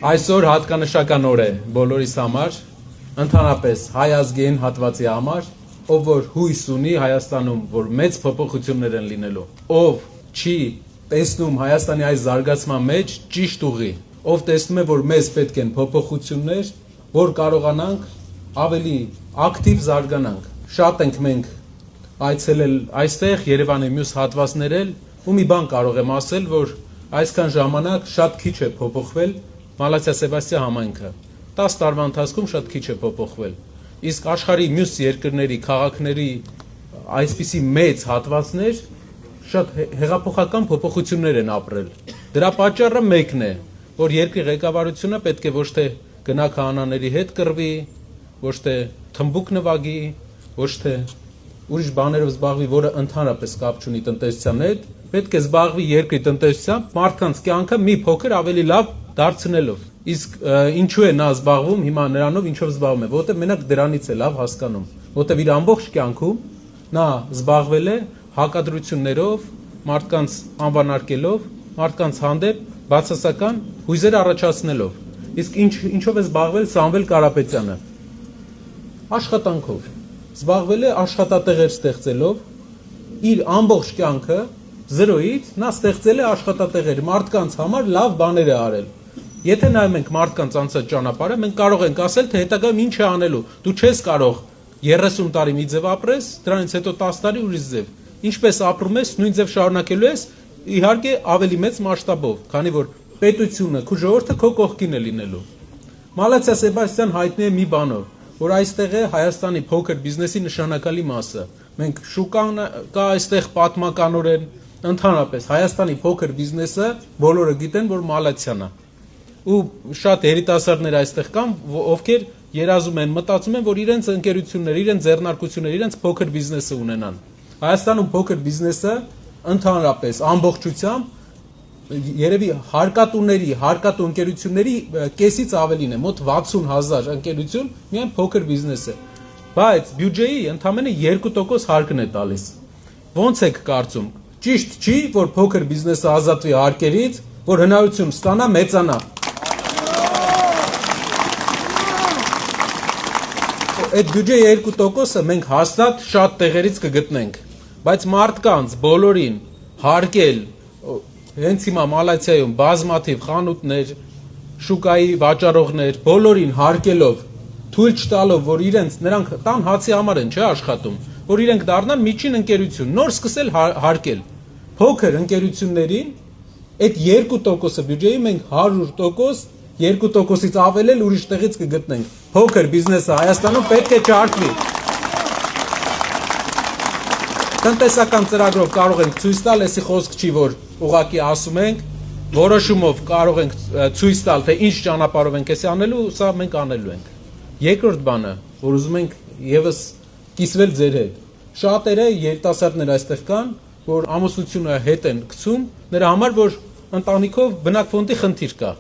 Այսօր հատկանշական օր է բոլորիս համար, ընդհանրապես հայ ազգային հատվածի համար, ով որ հույս ունի Հայաստանում, որ մեծ փոփոխություններ են լինելու, ով չի տեսնում Հայաստանի այս զարգացման մեջ ճիշտ ուղի, ով տեսնում է, որ մեզ պետք են փոփոխություններ, որ կարողանանք ավելի ակտիվ զարգանանք։ Շատ ենք մենք այցելել այստեղ Երևանի մյուս հատվածներ էլ, ու մի բան կարող եմ ասել, որ այսքան ժամանակ շատ քիչ է փոփոխվել Մալաթիա Սեբաստիա համայնքը 10 տարվա ընթացքում շատ քիչ է փոփոխվել, իսկ աշխարհի մյուս երկրների, քաղաքների այսպիսի մեծ հատվածներ շատ հեղափոխական փոփոխություններ են ապրել։ Դրա պատճառը մեկն է, որ երկրի ղեկավարությունը պետք է ոչ թե գնա քահանաների հետ կռվի, ոչ թե թմբուկ նվագի, ոչ թե ուրիշ բաներով զբաղվի, որը ընդհանրապես կապ չունի տնտեսության հետ, պետք է զբաղվի երկրի տնտեսությամբ, մարդկանց կյանքը մի փոքր ավելի լավ դարձնելով։ Իսկ ինչու է նա զբաղվում հիմա նրանով, ինչով զբաղվում է, որտեղ մենակ դրանից է լավ հասկանում, որտեղ իր ամբողջ կյանքում նա զբաղվել է հակադրություններով, մարդկանց անվանարկելով, մարդկանց հանդեպ բացասական հույզեր առաջացնելով։ Իսկ ինչով է զբաղվել Սամվել Կարապետյանը։ Աշխատանքով զբաղվել է աշխատատեղեր ստեղծելով, իր ամբողջ կյանքը զրոյից նա ստեղծել է աշխատատեղեր, մարդկանց համար լավ բաներ է արել։ Եթե նայում ենք մարդկանց անցած ճանապարհը, մենք կարող ենք ասել, թե հետագայում ինչ է անելու։ Դու չես կարող 30 տարի մի ձև ապրես, դրանից հետո 10 տարի ուրիշ ձև։ Ինչպես ապրում ես, նույն ձև շարունակելու ես, իհարկե ավելի մեծ մասշտաբով, քանի որ պետությունը, քո ժողովուրդը քո կողքին է լինելու։ Մալաթիա Սեբաստիան հայտնի է մի բանով, որ այստեղ է Հայաստանի փոքր բիզնեսի նշանակալի մասը։ Մենք շուկան կա այստեղ պատմականորեն, ընդհանրապես Հայաստանի փոքր բիզնեսը բոլորը գիտեն, որ Մալաթիան է։ Ու շատ երիտասարդներ այստեղ կան, ովքեր երազում են, մտածում են, որ իրենց ընկերություններ, իրենց ձեռնարկություններ, իրենց փոքր բիզնեսը ունենան։ Հայաստանում փոքր բիզնեսը ընդհանրապես ամբողջությամբ երևի հարկատու ընկերությունների կեսից ավելին է, մոտ 60,000 ընկերություն միայն փոքր բիզնես է։ Բայց բյուջեի ընդամենը 2% հարկն է տալիս։ Ոնց եք կարծում, ճիշտ չի, որ փոքր բիզնեսը ազատվի հարկերից, որ հնարավորություն ստանա մեծանա։ Այդ բյուջեի 2%-ը մենք հաստատ շատ տեղերից կգտնենք, բայց մարդկանց բոլորին հարկել, հենց հիմա Մալաթիայում բազմաթիվ խանութներ, շուկայի վաճառողներ, բոլորին հարկելով, թույլ չտալով, որ նրանք տան հացի համար են չէ աշխատում, որ իրենք դառնան միջին ընկերություն, նոր սկսել հարկել։ Փոքր ընկերություններին այդ 2%-ը բյուջեի մենք 100%, 2%-ից ավել էլ ուրիշ տեղից կգտնենք։ Փոքր բիզնեսը Հայաստանում պետք է չհարկվի։ Տնտեսական ծրագրով կարող ենք ցույց տալ, էսի խոսք չի, որ ուղղակի ասում ենք, որոշումով կարող ենք ցույց տալ, թե ինչ ճանապարհով ենք էսի անելու, սա մենք անելու ենք։ Երկրորդ բանը, որ ուզում ենք եւս կիսվել ձեր հետ։ Շատերը երիտասարդներ այստեղ կան, որ ամուսնությունը հետ են գցում, նրա համար, որ ընտանիքով բնակֆոնդի խնդիր կա։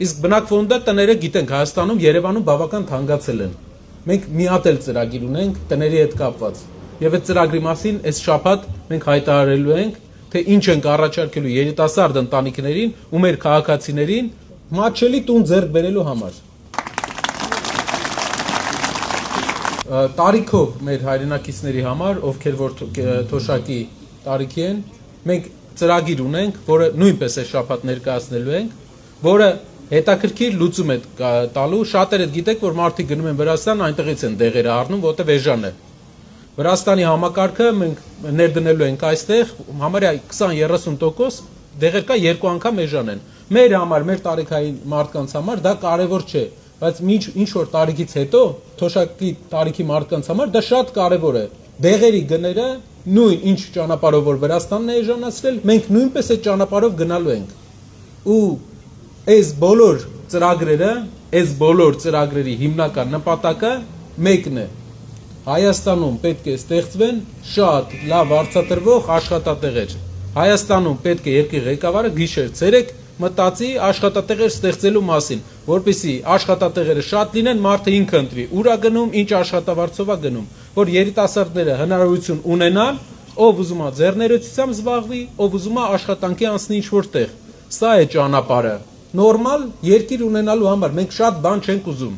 Իսկ բնակֆոնդը տները գիտենք Հայաստանում, Երևանում բավական թանկացել են։ Մենք մի հատ էլ ծրագիր ունենք տների հետ կապված։ Եվ այդ ծրագրի մասին այս շաբաթ մենք հայտարարելու ենք, թե ինչ ենք առաջարկելու երիտասարդ ընտանիքներին ու մեր քաղաքացիներին մատչելի տուն ձեռք բերելու համար։ Տարիքով մեր հայրենակիցների համար, ովքեր որ թոշակի տարիքի են, մենք ծրագիր ունենք, որը նույնպես այս շաբաթ ներկայացնելու ենք, որը հետաքրքիր լուծում է տալու։ Շատերը գիտեք, որ մարդիկ գնում են Վրաստան, այնտեղից են դեղերը առնում, որտեղ էժան է։ Վրաստանի համակարգը մենք ներդնելու ենք այստեղ, համարյա 20-30% դեղեր կա 2 անգամ էժան են։ Մեր համար, մեր տարիքային մարդկանց համար դա կարևոր չէ, բայց ինչ որ տարիքից հետո թոշակի տարիքի մարդկանց համար դա շատ կարևոր է։ Դեղերի գները նույն ինչ ճանապարհով որ Վրաստանն է էժանացրել, մենք նույնպես այդ ճանապարհով գնալու ենք։ Ու այս բոլոր ծրագրերի հիմնական նպատակը մեկն է։ Հայաստանում պետք է ստեղծվեն շատ լավ արձատրվող աշխատատեղեր։ Հայաստանում պետք է երկրի ղեկավարը գիշեր-ցերեկ մտածի աշխատատեղեր ստեղծելու մասին, որպեսզի աշխատատեղերը շատ լինեն, մարդը ինքը ընտրի, ուր է գնում, ինչ աշխատավարձով է գնում, որ երիտասարդները հնարավորություն ունենան, ով ուզում է ձեռներեցությամբ զբաղվի, ով ուզում է աշխատանքի անցնի ինչ-որ տեղ։ Սա է ճանապարհը։ նորմալ երկիր ունենալու համար մենք շատ բան չենք ուզում։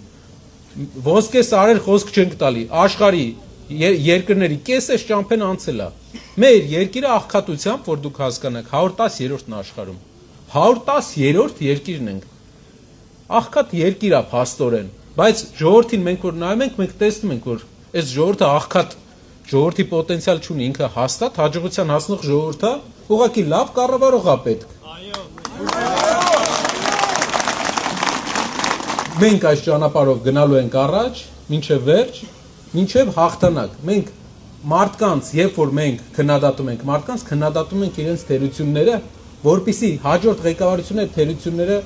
Ոսկե սարեր խոսք չենք տալի, աշխարհի երկրների կեսես ճամփեն անցել է։ Մեր երկիրը աղքատությամբ, որ դուք հասկանաք, 110-րդն աշխարհում։ 110-րդ երկիրն ենք։ Աղքատ երկիր է փաստորեն, բայց ժողովրդին մենք որ նայում ենք, մենք տեսնում ենք, որ այս ժողովուրդը աղքատ ժողովրդի պոտենցիալ չունի, ինքը հաստատ հաջողության հասնող ժողովուրդ է, ուղղակի լավ կառավարող է պետք։ Մենք այս ճանապարհով գնալու ենք առաջ, մինչև վերջ, մինչև հաղթանակ։ Մենք մարդկանց, երբ որ մենք քննադատում ենք մարդկանց, քննադատում ենք իրենց թերությունները, որպիսի հաջորդ ղեկավարությունները թերությունները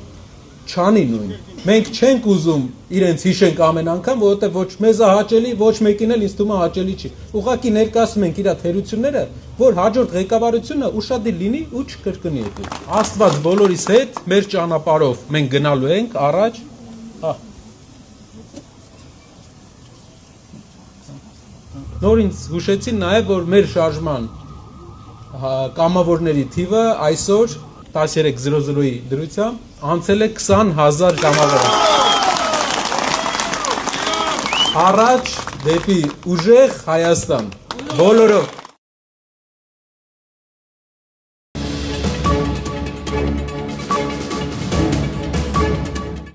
չանի նույն։ Մենք չենք ուզում իրենց հիշենք ամեն անգամ, որովհետև ոչ մեզ է հաճելի, ոչ մեկին էլ ինձ թվում է հաճելի չի։ Ուղղակի ներկայացնում ենք իր թերությունները, որ հաջորդ ղեկավարությունը ուշադիր լինի ու չկրկնի այդ։ Աստված բոլորիս հետ մեր ճանապարհով մենք գնալու ենք առաջ։ Նոր ինձ հուշեցին նաև, որ մեր շարժման կամավորների թիվը այսօր 13:00-ի դրությամբ անցել է 20,000 կամավոր։ Առաջ դեպի ուժեղ Հայաստան։ Բոլորով